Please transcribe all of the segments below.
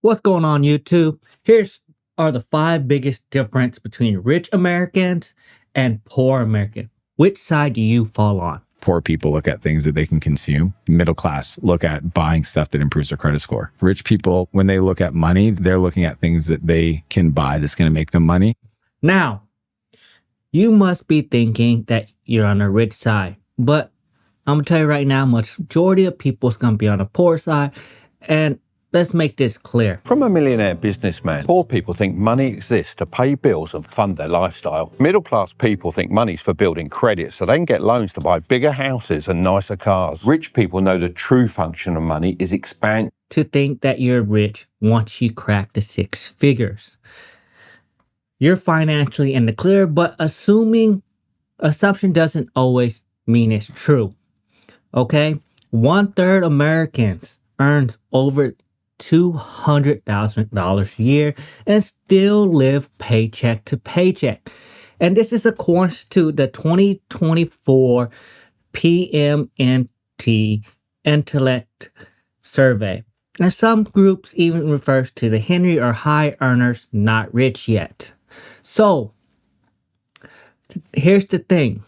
What's going on, YouTube? Here's are the five biggest difference between rich Americans and poor Americans. Which side do you fall on? Poor people look at things that they can consume. Middle class look at buying stuff that improves their credit score. Rich people, when they look at money, they're looking at things that they can buy that's going to make them money. Now, you must be thinking that you're on the rich side, but I'm gonna tell you right now, majority of people is gonna be on the poor side, and let's make this clear. From a millionaire businessman, poor people think money exists to pay bills and fund their lifestyle. Middle class people think money's for building credit so they can get loans to buy bigger houses and nicer cars. Rich people know the true function of money is expand. To think that you're rich once you crack the six figures. You're financially in the clear, but assumption doesn't always mean it's true. Okay? 1/3 Americans earns over $200,000 a year and still live paycheck to paycheck. And this is according to the 2024 PMNT Intellect Survey. And some groups even refers to the Henry or high earners not rich yet. So, here's the thing.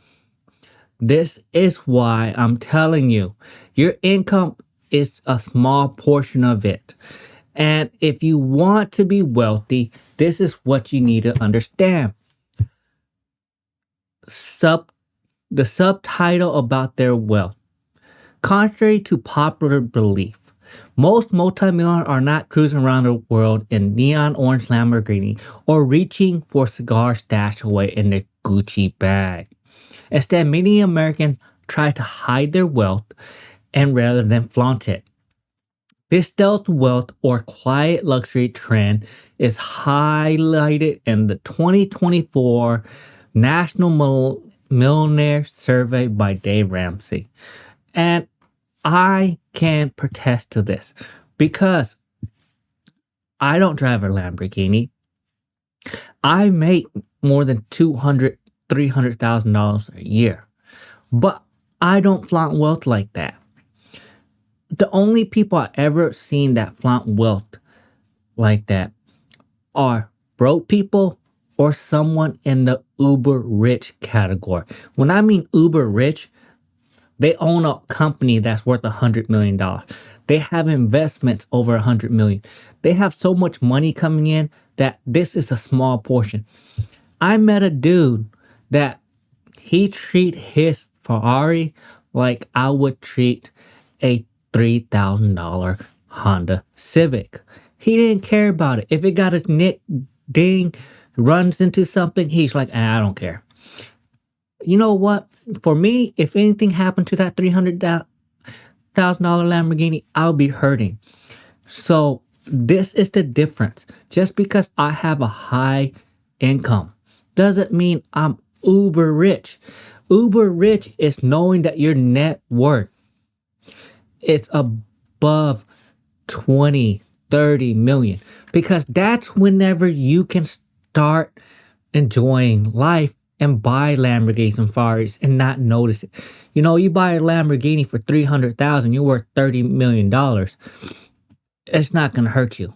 This is why I'm telling you, your income is a small portion of it. And if you want to be wealthy, this is what you need to understand. The subtitle about their wealth. Contrary to popular belief, most multimillionaires are not cruising around the world in neon orange Lamborghini or reaching for cigars stashed away in their Gucci bag. Instead, many Americans try to hide their wealth and rather than flaunt it. This stealth wealth or quiet luxury trend is highlighted in the 2024 National Millionaire Survey by Dave Ramsey. And I can protest to this because I don't drive a Lamborghini. I make more than $200,000, $300,000 a year, but I don't flaunt wealth like that. The only people I ever seen that flaunt wealth like that are broke people or someone in the uber rich category. When I mean uber rich, they own a company that's worth $100 million. They have investments over $100 million. They have so much money coming in that this is a small portion. I met a dude that he treat his Ferrari like I would treat a $3,000 Honda Civic. He didn't care about it. If it got a nick, ding, runs into something, he's like, I don't care. You know what? For me, if anything happened to that $300,000 Lamborghini, I'll be hurting. So this is the difference. Just because I have a high income doesn't mean I'm uber rich. Uber rich is knowing that your net worth is above 20, 30 million. Because that's whenever you can start enjoying life and buy Lamborghinis and Ferraris and not notice it. You know, you buy a Lamborghini for $300,000, you're worth $30 million. It's not going to hurt you.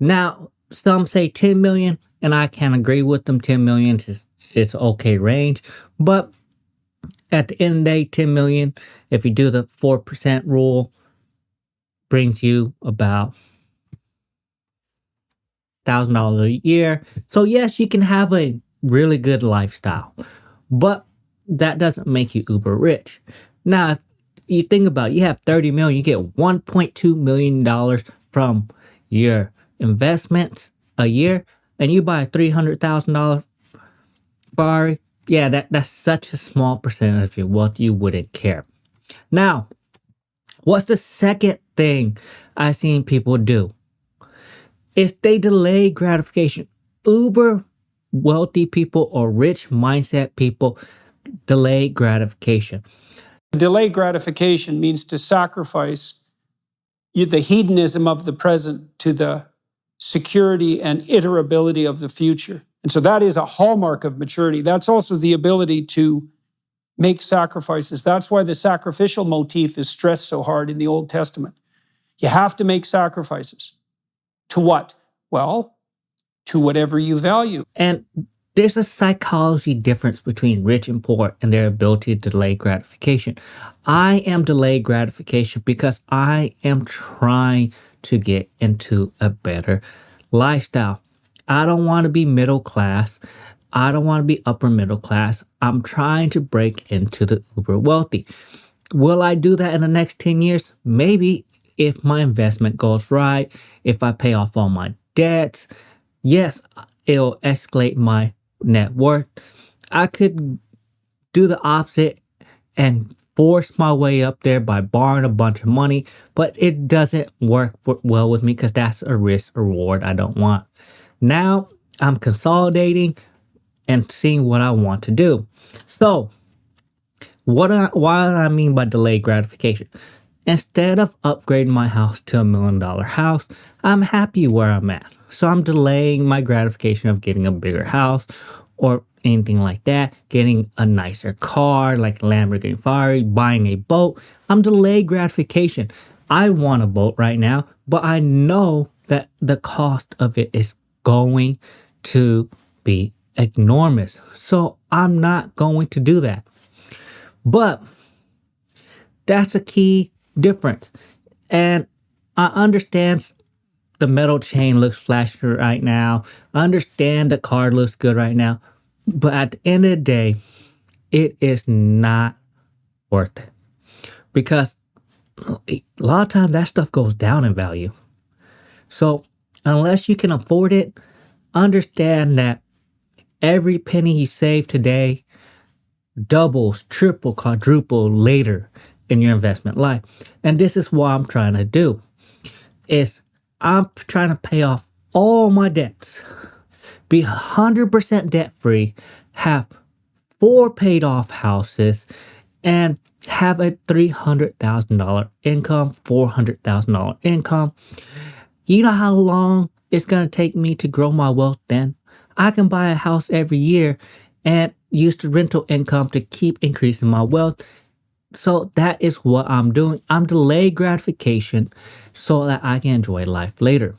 Now, some say 10 million, and I can agree with them. 10 million is okay range. But at the end of the day, 10 million, if you do the 4% rule, brings you about $1,000 a year. So yes, you can have a really good lifestyle, but that doesn't make you uber rich. Now, if you think about it, you have 30 million, you get $1.2 million from your investments a year, and you buy a $300,000 Ferrari. Yeah, that's such a small percentage of your wealth, you wouldn't care. Now, what's the second thing I've seen people do? Is they delay gratification. Uber wealthy people or rich mindset people delay gratification. Delay gratification means to sacrifice the hedonism of the present to the security and iterability of the future. And so that is a hallmark of maturity. That's also the ability to make sacrifices. That's why the sacrificial motif is stressed so hard in the Old Testament. You have to make sacrifices. To what? Well, to whatever you value. And there's a psychology difference between rich and poor and their ability to delay gratification. I am delayed gratification because I am trying to get into a better lifestyle. I don't want to be middle class. I don't want to be upper middle class. I'm trying to break into the uber wealthy. Will I do that in the next 10 years? Maybe, if my investment goes right, if I pay off all my debts. Yes, it'll escalate my net worth. I could do the opposite and force my way up there by borrowing a bunch of money, but it doesn't work well with me because that's a risk reward I don't want. Now I'm consolidating and seeing what I want to do. So, what do I mean by delayed gratification? Instead of upgrading my house to $1 million house, I'm happy where I'm at. So I'm delaying my gratification of getting a bigger house or anything like that, getting a nicer car like a Lamborghini Ferrari, buying a boat. I'm delayed gratification. I want a boat right now, but I know that the cost of it is going to be enormous. So I'm not going to do that. But that's a key difference. And I understand the metal chain looks flashy right now. I understand the car looks good right now. But at the end of the day, it is not worth it. Because a lot of times that stuff goes down in value. So unless you can afford it, understand that every penny you save today doubles, triple, quadruple later in your investment life. And this is what I'm trying to do. I'm trying to pay off all my debts, be 100% debt free, have 4 paid off houses, and have a $300,000 income, $400,000 income. You know how long it's going to take me to grow my wealth then? I can buy a house every year and use the rental income to keep increasing my wealth. So that is what I'm doing. I'm delaying gratification so that I can enjoy life later.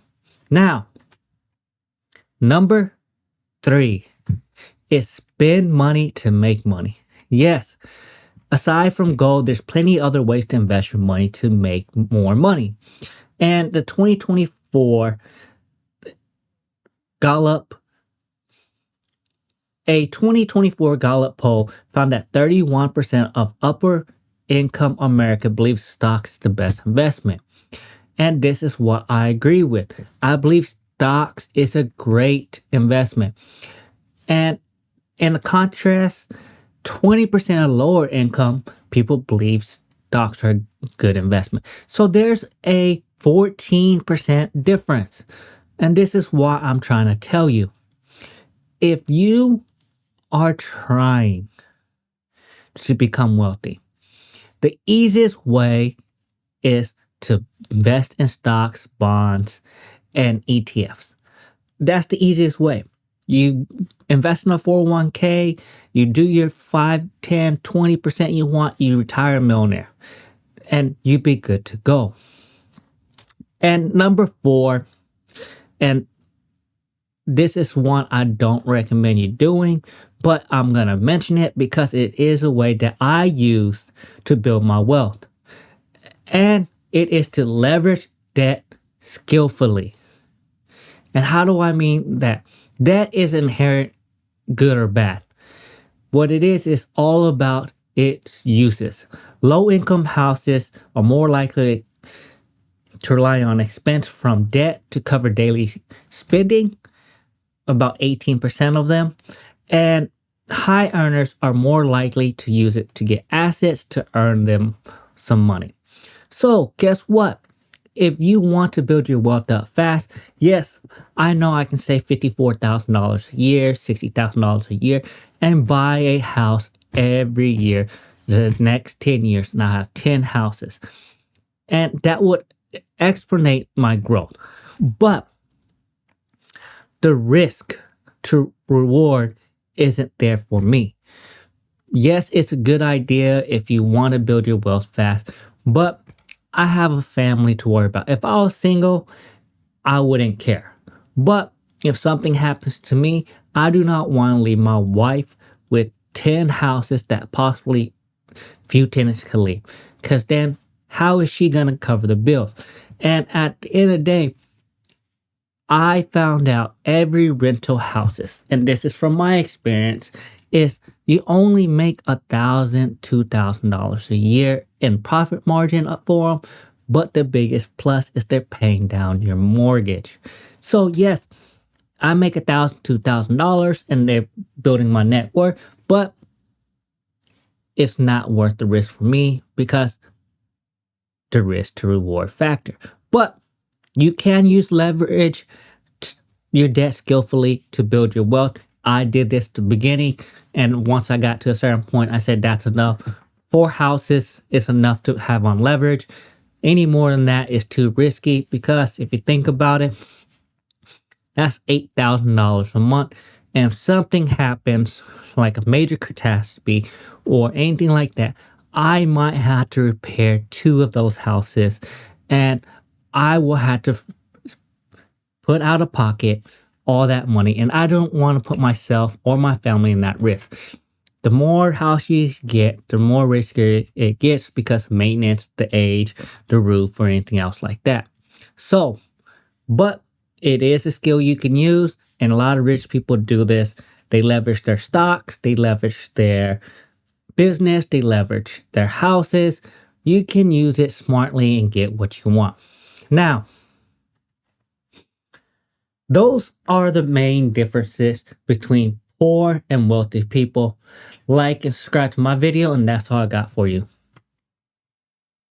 Now, number 3 is spend money to make money. Yes, aside from gold, there's plenty other ways to invest your money to make more money. And the 2024 Gallup poll found that 31% of upper income America believes stocks is the best investment. And this is what I agree with. I believe stocks is a great investment. And in contrast, 20% of lower income people believe stocks are a good investment. So there's a 14% difference. And this is what I'm trying to tell you. If you are trying to become wealthy, the easiest way is to invest in stocks, bonds, and ETFs. That's the easiest way. You invest in a 401k, you do your 5, 10, 20% you want, you retire a millionaire, and you be good to go. And number 4, and this is one I don't recommend you doing, but I'm going to mention it because it is a way that I use to build my wealth. And it is to leverage debt skillfully. And how do I mean that? Debt is inherent good or bad. What it is all about its uses. Low income houses are more likely to rely on expense from debt to cover daily spending, about 18% of them. And high earners are more likely to use it to get assets to earn them some money. So guess what? If you want to build your wealth up fast, yes, I know I can save $54,000 a year, $60,000 a year, and buy a house every year the next 10 years, and I have 10 houses. And that would expedite my growth. But the risk to reward isn't there for me. Yes, it's a good idea if you want to build your wealth fast, but I have a family to worry about. If I was single, I wouldn't care. But if something happens to me, I do not want to leave my wife with 10 houses that possibly few tenants could leave. Because then how is she going to cover the bills? And at the end of the day, I found out every rental houses, and this is from my experience, is you only make $1,000, $2,000 a year in profit margin for them. But the biggest plus is they're paying down your mortgage. So yes, I make $1,000, $2,000 and they're building my net worth, but it's not worth the risk for me because the risk to reward factor. But you can use leverage your debt skillfully to build your wealth. I did this at the beginning, and once I got to a certain point, I said that's enough. 4 houses is enough to have on leverage. Any more than that is too risky because if you think about it, that's $8,000 a month. And if something happens, like a major catastrophe or anything like that, I might have to repair 2 of those houses, and I will have to put out of pocket all that money. And I don't want to put myself or my family in that risk. The more house you get, the more risky it gets because of maintenance, the age, the roof, or anything else like that. So, but it is a skill you can use, and a lot of rich people do this. They leverage their stocks, they leverage their business, they leverage their houses. You can use it smartly and get what you want. Now, those are the main differences between poor and wealthy people. Like and subscribe to my video, and that's all I got for you.